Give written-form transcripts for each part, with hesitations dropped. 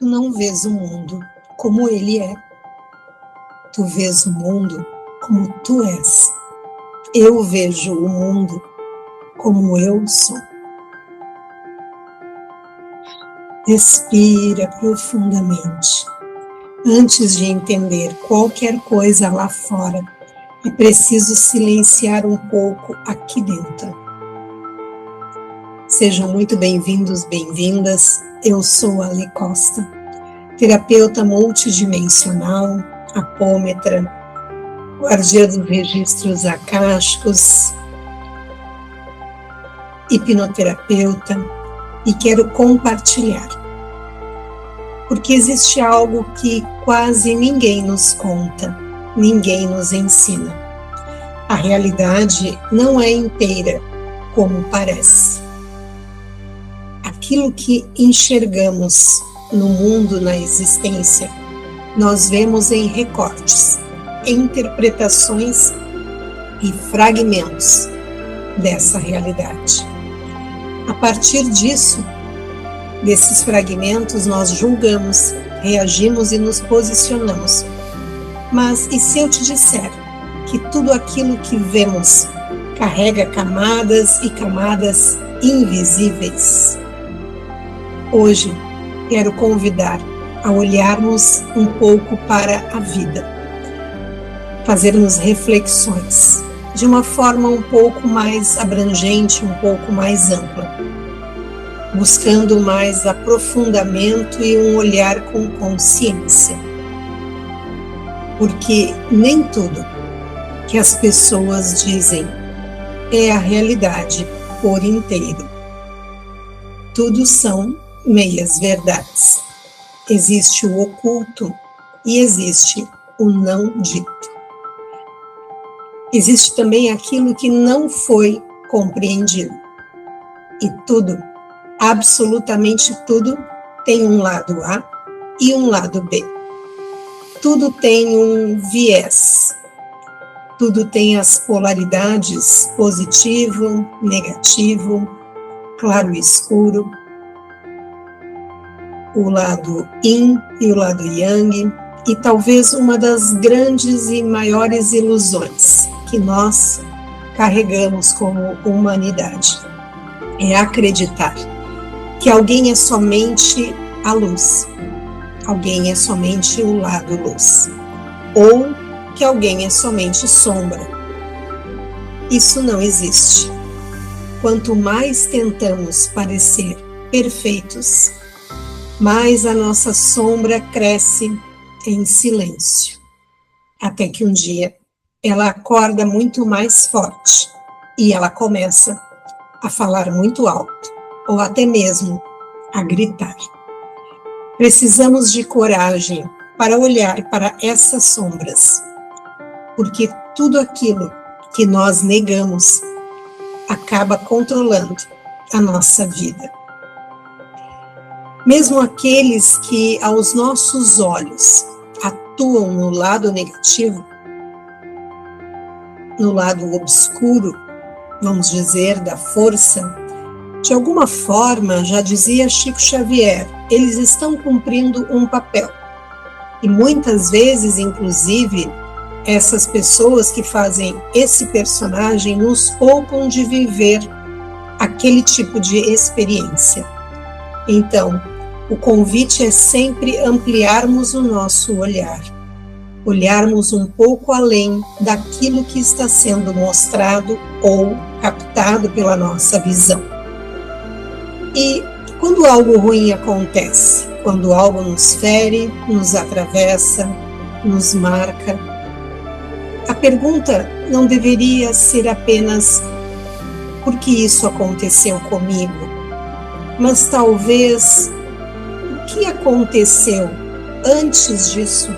Tu não vês o mundo como ele é. Tu vês o mundo como tu és. Eu vejo o mundo como eu sou. Respira profundamente. Antes de entender qualquer coisa lá fora, é preciso silenciar um pouco aqui dentro. Sejam muito bem-vindos, bem-vindas. Eu sou Ale Costa, terapeuta multidimensional, apômetra, guardiã dos registros akáshicos, hipnoterapeuta, e quero compartilhar. Porque existe algo que quase ninguém nos conta, ninguém nos ensina. A realidade não é inteira como parece. Aquilo que enxergamos no mundo, na existência, nós vemos em recortes, interpretações e fragmentos dessa realidade. A partir disso, desses fragmentos, nós julgamos, reagimos e nos posicionamos. Mas e se eu te disser que tudo aquilo que vemos carrega camadas e camadas invisíveis? Hoje, quero convidar a olharmos um pouco para a vida, fazermos reflexões de uma forma um pouco mais abrangente, um pouco mais ampla, buscando mais aprofundamento e um olhar com consciência. Porque nem tudo que as pessoas dizem é a realidade por inteiro. Tudo são meias verdades. Existe o oculto e existe o não dito. Existe também aquilo que não foi compreendido. E tudo, absolutamente tudo, tem um lado A e um lado B. Tudo tem um viés. Tudo tem as polaridades positivo, negativo, claro e escuro, o lado yin e o lado yang, e talvez uma das grandes e maiores ilusões que nós carregamos como humanidade é acreditar que alguém é somente a luz, alguém é somente o lado luz, ou que alguém é somente sombra. Isso não existe. Quanto mais tentamos parecer perfeitos, mais a nossa sombra cresce em silêncio, até que um dia ela acorda muito mais forte e ela começa a falar muito alto, ou até mesmo a gritar. Precisamos de coragem para olhar para essas sombras, porque tudo aquilo que nós negamos acaba controlando a nossa vida. Mesmo aqueles que aos nossos olhos atuam no lado negativo, no lado obscuro, vamos dizer, da força, de alguma forma, já dizia Chico Xavier, eles estão cumprindo um papel. E muitas vezes, inclusive, essas pessoas que fazem esse personagem nos poupam de viver aquele tipo de experiência. Então, o convite é sempre ampliarmos o nosso olhar, olharmos um pouco além daquilo que está sendo mostrado ou captado pela nossa visão. E quando algo ruim acontece, quando algo nos fere, nos atravessa, nos marca, a pergunta não deveria ser apenas por que isso aconteceu comigo, mas talvez o que aconteceu antes disso,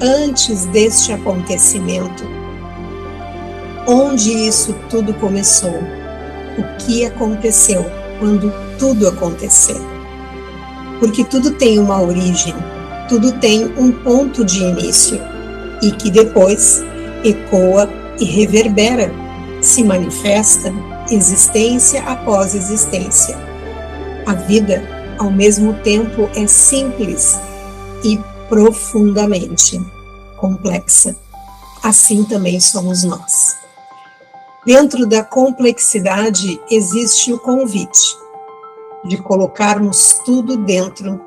antes deste acontecimento, onde isso tudo começou, o que aconteceu quando tudo aconteceu. Porque tudo tem uma origem, tudo tem um ponto de início e que depois ecoa e reverbera, se manifesta existência após existência. A vida ao mesmo tempo é simples e profundamente complexa. Assim também somos nós. Dentro da complexidade existe o convite de colocarmos tudo dentro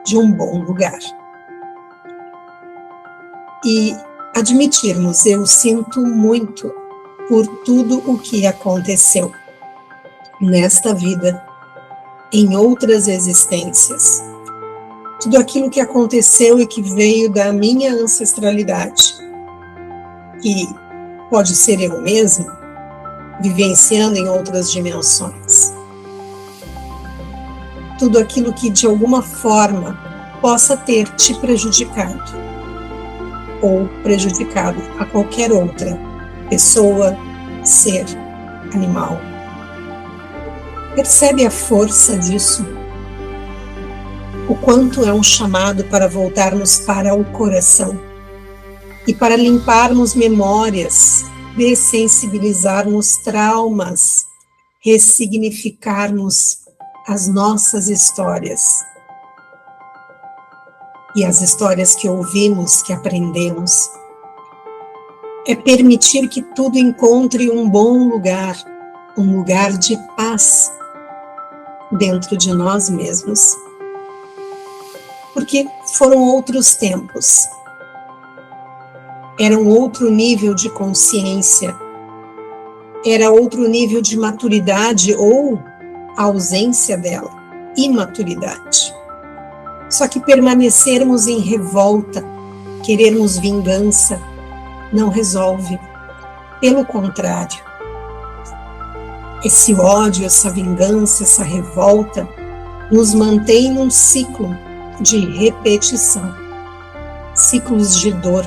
de um bom lugar. E admitirmos, eu sinto muito por tudo o que aconteceu nesta vida, em outras existências. Tudo aquilo que aconteceu e que veio da minha ancestralidade, que pode ser eu mesmo, vivenciando em outras dimensões. Tudo aquilo que de alguma forma possa ter te prejudicado ou prejudicado a qualquer outra pessoa, ser, animal. Percebe a força disso? O quanto é um chamado para voltarmos para o coração e para limparmos memórias, dessensibilizarmos traumas, ressignificarmos as nossas histórias e as histórias que ouvimos, que aprendemos. É permitir que tudo encontre um bom lugar, um lugar de paz dentro de nós mesmos. Porque foram outros tempos. Era um outro nível de consciência, era outro nível de maturidade ou a ausência dela, imaturidade. Só que permanecermos em revolta, querermos vingança, não resolve. Pelo contrário, esse ódio, essa vingança, essa revolta nos mantém num ciclo de repetição, ciclos de dor,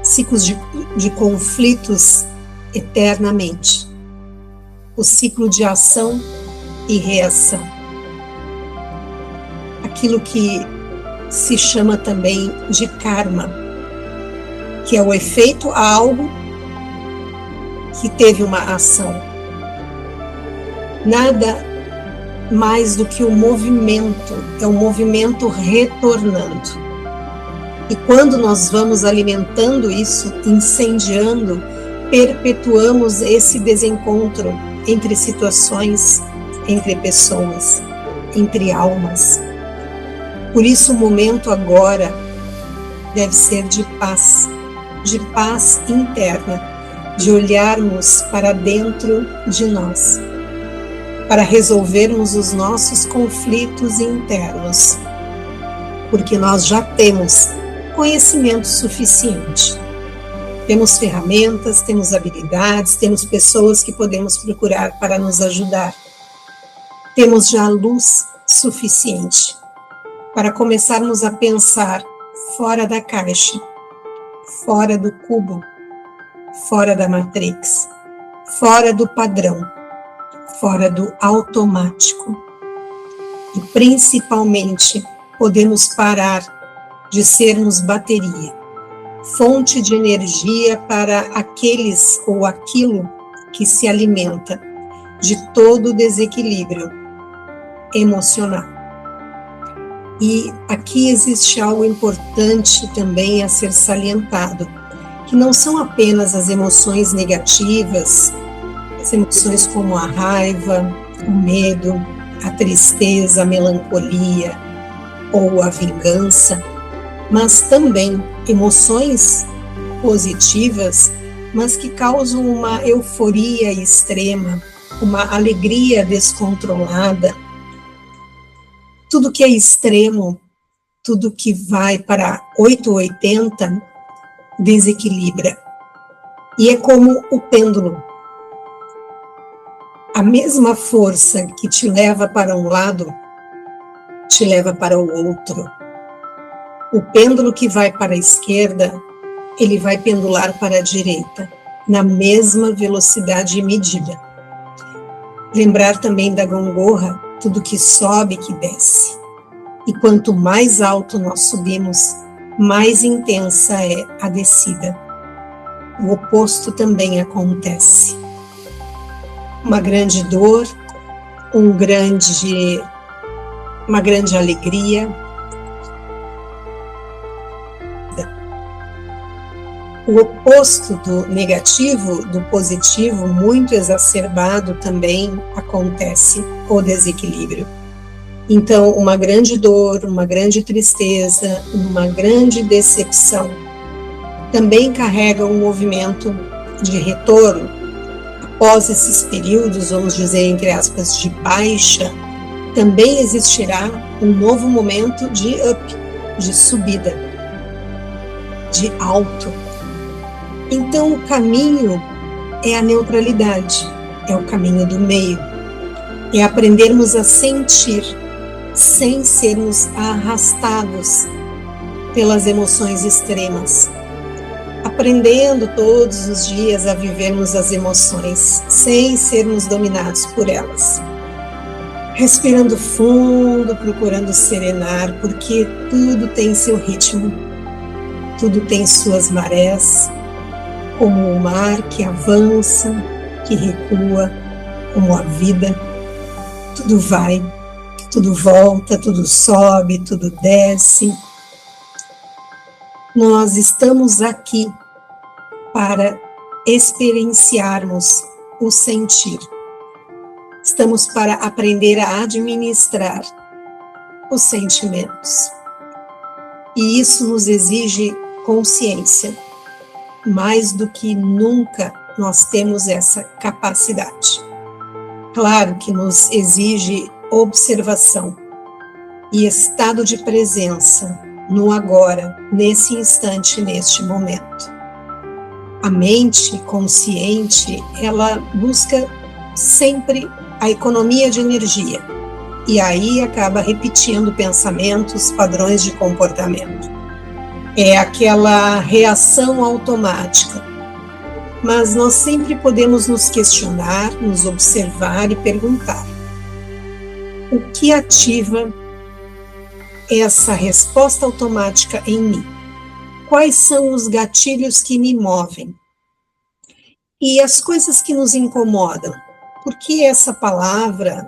ciclos de conflitos eternamente, o ciclo de ação e reação, aquilo que se chama também de karma, que é o efeito a algo que teve uma ação. Nada mais do que o movimento, é um movimento retornando. E quando nós vamos alimentando isso, incendiando, perpetuamos esse desencontro entre situações, entre pessoas, entre almas. Por isso o momento agora deve ser de paz interna, de olharmos para dentro de nós, para resolvermos os nossos conflitos internos, porque nós já temos conhecimento suficiente. Temos ferramentas, temos habilidades, temos pessoas que podemos procurar para nos ajudar. Temos já luz suficiente para começarmos a pensar fora da caixa, fora do cubo, fora da matrix, fora do padrão, fora do automático. E principalmente podemos parar de sermos bateria, fonte de energia para aqueles ou aquilo que se alimenta de todo o desequilíbrio emocional. E aqui existe algo importante também a ser salientado, que não são apenas as emoções negativas, as emoções como a raiva, o medo, a tristeza, a melancolia ou a vingança, mas também emoções positivas, mas que causam uma euforia extrema, uma alegria descontrolada. Tudo que é extremo, tudo que vai para 880, desequilibra. E é como o pêndulo. A mesma força que te leva para um lado, te leva para o outro. O pêndulo que vai para a esquerda, ele vai pendular para a direita, na mesma velocidade e medida. Lembrar também da gangorra, tudo que sobe, que desce. E quanto mais alto nós subimos, mais intensa é a descida. O oposto também acontece. Uma grande dor, um grande uma grande alegria. O oposto do negativo, do positivo, muito exacerbado, também acontece o desequilíbrio. Então, uma grande dor, uma grande tristeza, uma grande decepção também carrega um movimento de retorno. Após esses períodos, vamos dizer, entre aspas, de baixa, também existirá um novo momento de up, de subida, de alto. Então, o caminho é a neutralidade, é o caminho do meio, é aprendermos a sentir, sem sermos arrastados pelas emoções extremas, aprendendo todos os dias a vivermos as emoções, sem sermos dominados por elas. Respirando fundo, procurando serenar, porque tudo tem seu ritmo, tudo tem suas marés, como o mar que avança, que recua, como a vida. Tudo vai, tudo volta, tudo sobe, tudo desce. Nós estamos aqui para experienciarmos o sentir. Estamos para aprender a administrar os sentimentos. E isso nos exige consciência. Mais do que nunca nós temos essa capacidade. Claro que nos exige observação e estado de presença no agora, nesse instante, neste momento. A mente consciente, ela busca sempre a economia de energia e aí acaba repetindo pensamentos, padrões de comportamento. É aquela reação automática. Mas nós sempre podemos nos questionar, nos observar e perguntar: o que ativa essa resposta automática em mim? Quais são os gatilhos que me movem? E as coisas que nos incomodam? Por que essa palavra,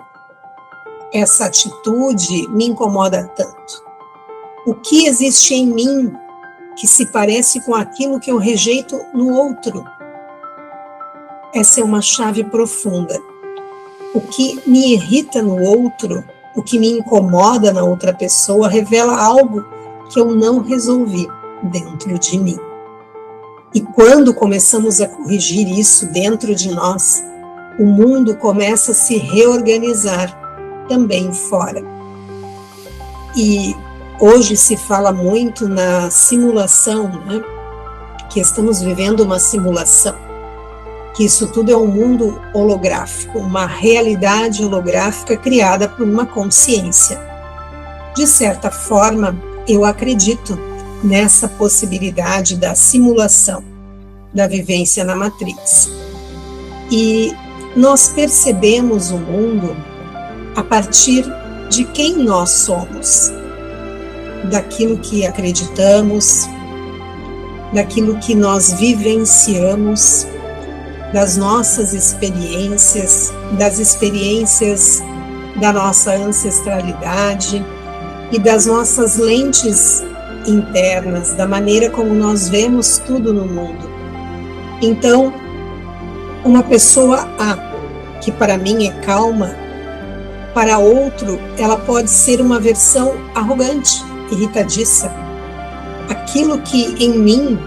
essa atitude me incomoda tanto? O que existe em mim que se parece com aquilo que eu rejeito no outro? Essa é uma chave profunda. O que me irrita no outro, o que me incomoda na outra pessoa, revela algo que eu não resolvi dentro de mim. E quando começamos a corrigir isso dentro de nós, o mundo começa a se reorganizar também fora. E hoje se fala muito na simulação, né? Que estamos vivendo uma simulação, que isso tudo é um mundo holográfico, uma realidade holográfica criada por uma consciência. De certa forma, eu acredito nessa possibilidade da simulação, da vivência na Matrix. E nós percebemos o mundo a partir de quem nós somos, daquilo que acreditamos, daquilo que nós vivenciamos, das nossas experiências, das experiências da nossa ancestralidade e das nossas lentes internas, da maneira como nós vemos tudo no mundo. Então, uma pessoa A, que para mim é calma, para outro ela pode ser uma versão arrogante, irritadiça. Aquilo que em mim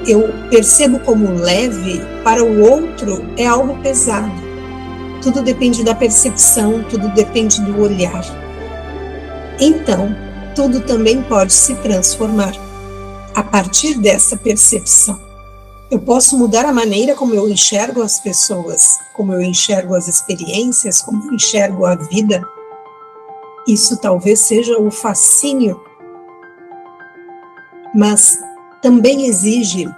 eu percebo como leve, para o outro é algo pesado. Tudo depende da percepção, tudo depende do olhar. Então, tudo também pode se transformar a partir dessa percepção. Eu posso mudar a maneira como eu enxergo as pessoas, como eu enxergo as experiências, como eu enxergo a vida. Isso talvez seja o fascínio, mas também exige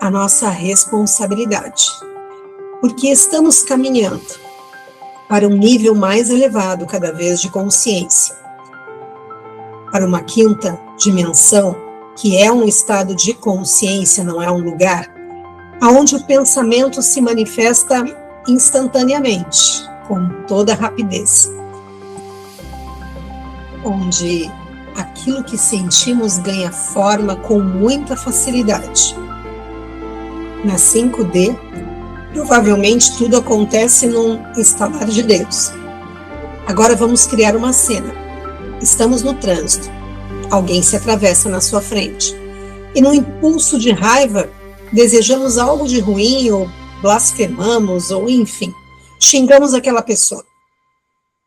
a nossa responsabilidade, porque estamos caminhando para um nível mais elevado cada vez de consciência, para uma quinta dimensão, que é um estado de consciência, não é um lugar, onde o pensamento se manifesta instantaneamente, com toda rapidez. onde aquilo que sentimos ganha forma com muita facilidade. Na 5D, provavelmente tudo acontece num estalar de dedos. Agora vamos criar uma cena. Estamos no trânsito. Alguém se atravessa na sua frente. E num impulso de raiva, desejamos algo de ruim, ou blasfemamos, ou enfim, xingamos aquela pessoa.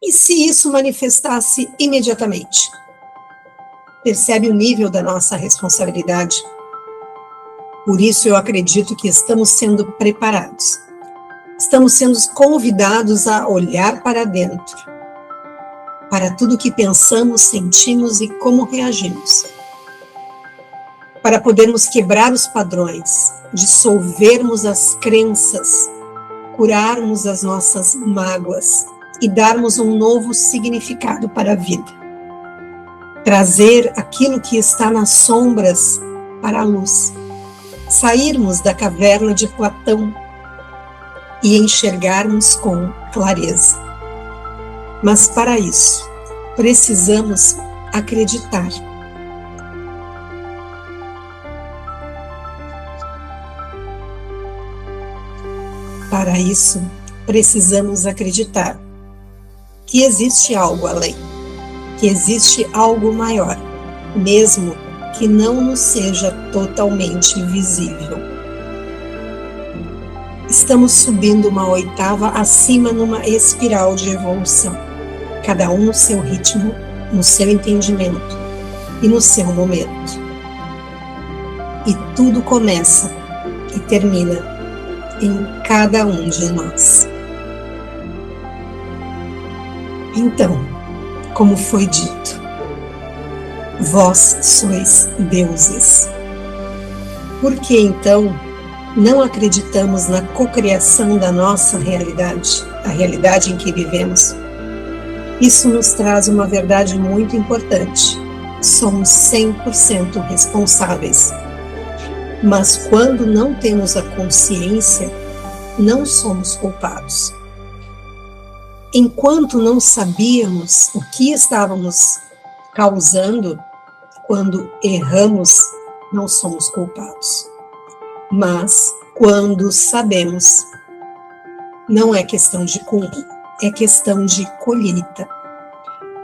E se isso manifestasse imediatamente? Percebe o nível da nossa responsabilidade? Por isso eu acredito que estamos sendo preparados. Estamos sendo convidados a olhar para dentro, para tudo que pensamos, sentimos e como reagimos. Para podermos quebrar os padrões, dissolvermos as crenças, curarmos as nossas mágoas e darmos um novo significado para a vida. Trazer aquilo que está nas sombras para a luz. Sairmos da caverna de Platão e enxergarmos com clareza. Mas para isso, precisamos acreditar. Para isso, precisamos acreditar que existe algo além, que existe algo maior, mesmo que não nos seja totalmente visível. Estamos subindo uma oitava acima numa espiral de evolução, cada um no seu ritmo, no seu entendimento e no seu momento. E tudo começa e termina em cada um de nós. Então, como foi dito, vós sois deuses. Por que então não acreditamos na cocriação da nossa realidade, a realidade em que vivemos? Isso nos traz uma verdade muito importante. Somos 100% responsáveis. Mas quando não temos a consciência, não somos culpados. Enquanto não sabíamos o que estávamos causando, quando erramos, não somos culpados. Mas quando sabemos, não é questão de culpa, é questão de colheita.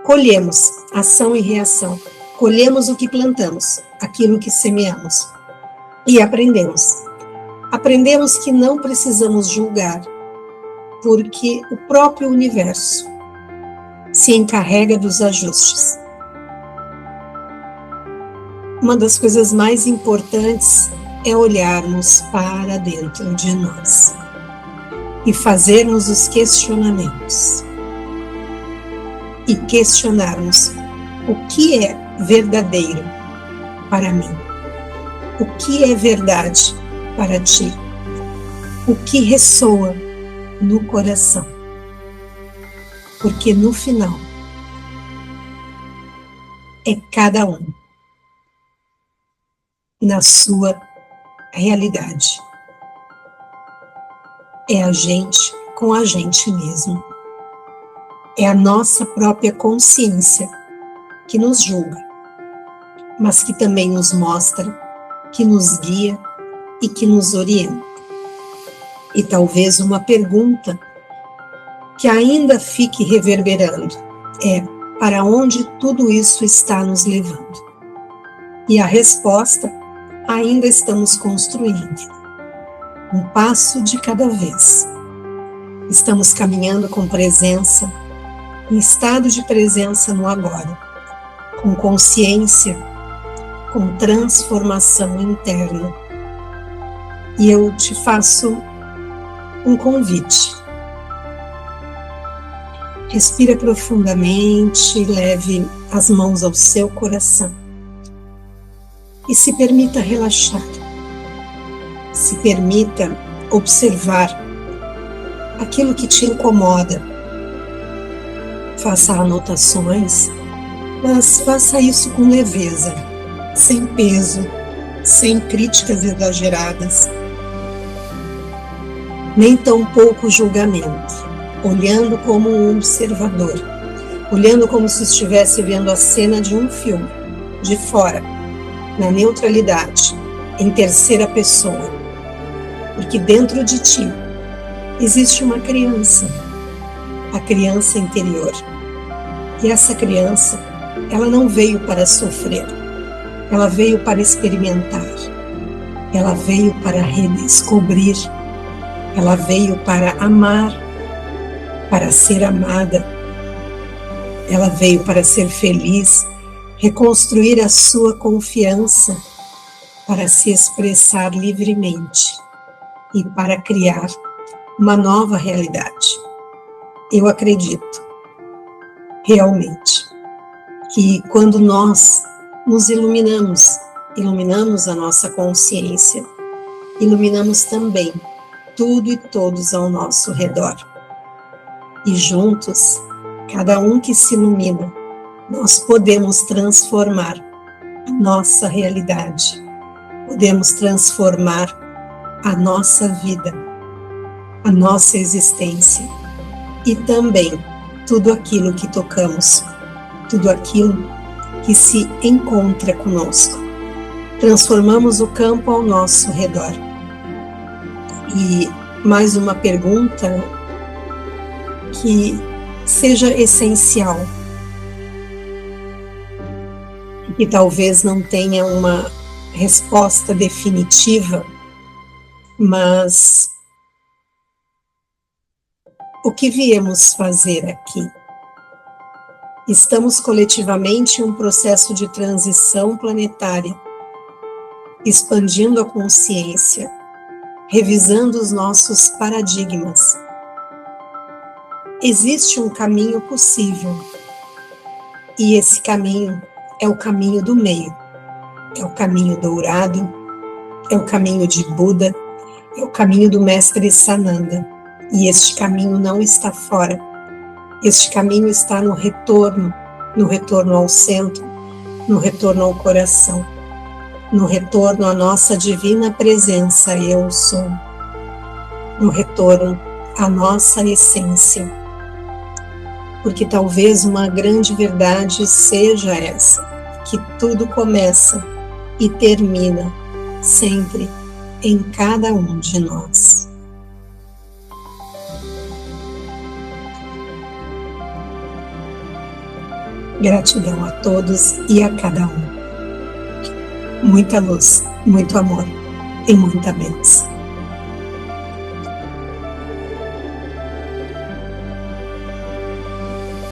Colhemos ação e reação, colhemos o que plantamos, aquilo que semeamos. E aprendemos. Aprendemos que não precisamos julgar, porque o próprio universo se encarrega dos ajustes. Uma das coisas mais importantes é olharmos para dentro de nós e fazermos os questionamentos. E questionarmos o que é verdadeiro para mim. O que é verdade para ti? O que ressoa no coração? Porque no final é cada um na sua realidade. É a gente com a gente mesmo. É a nossa própria consciência que nos julga, mas que também nos mostra, que nos guia e que nos orienta. E talvez uma pergunta que ainda fique reverberando é: para onde tudo isso está nos levando? E a resposta ainda estamos construindo, um passo de cada vez. Estamos caminhando com presença, em estado de presença no agora, com consciência, com transformação interna. E eu te faço um convite. Respira profundamente, leve as mãos ao seu coração e se permita relaxar. Se permita observar aquilo que te incomoda. Faça anotações, mas faça isso com leveza, sem peso, sem críticas exageradas, nem tampouco julgamento, olhando como um observador, olhando como se estivesse vendo a cena de um filme, de fora, na neutralidade, em terceira pessoa. Porque dentro de ti existe uma criança, a criança interior. E essa criança, ela não veio para sofrer, ela veio para experimentar, ela veio para redescobrir, ela veio para amar, para ser amada, ela veio para ser feliz, reconstruir a sua confiança, para se expressar livremente e para criar uma nova realidade. Eu acredito, realmente, que quando nós nos iluminamos a nossa consciência, iluminamos também tudo e todos ao nosso redor. E juntos, cada um que se ilumina, nós podemos transformar a nossa realidade, podemos transformar a nossa vida, a nossa existência e também tudo aquilo que tocamos, tudo aquilo que se encontra conosco. Transformamos o campo ao nosso redor. E mais uma pergunta que seja essencial e que talvez não tenha uma resposta definitiva, mas o que viemos fazer aqui? Estamos coletivamente em um processo de transição planetária, expandindo a consciência, revisando os nossos paradigmas. Existe um caminho possível, e esse caminho é o caminho do meio, é o caminho dourado, é o caminho de Buda, é o caminho do Mestre Sananda, e este caminho não está fora. Este caminho está no retorno ao centro, no retorno ao coração, no retorno à nossa divina presença, eu sou, no retorno à nossa essência. Porque talvez uma grande verdade seja essa, que tudo começa e termina sempre em cada um de nós. Gratidão a todos e a cada um. Muita luz, muito amor e muita bênção.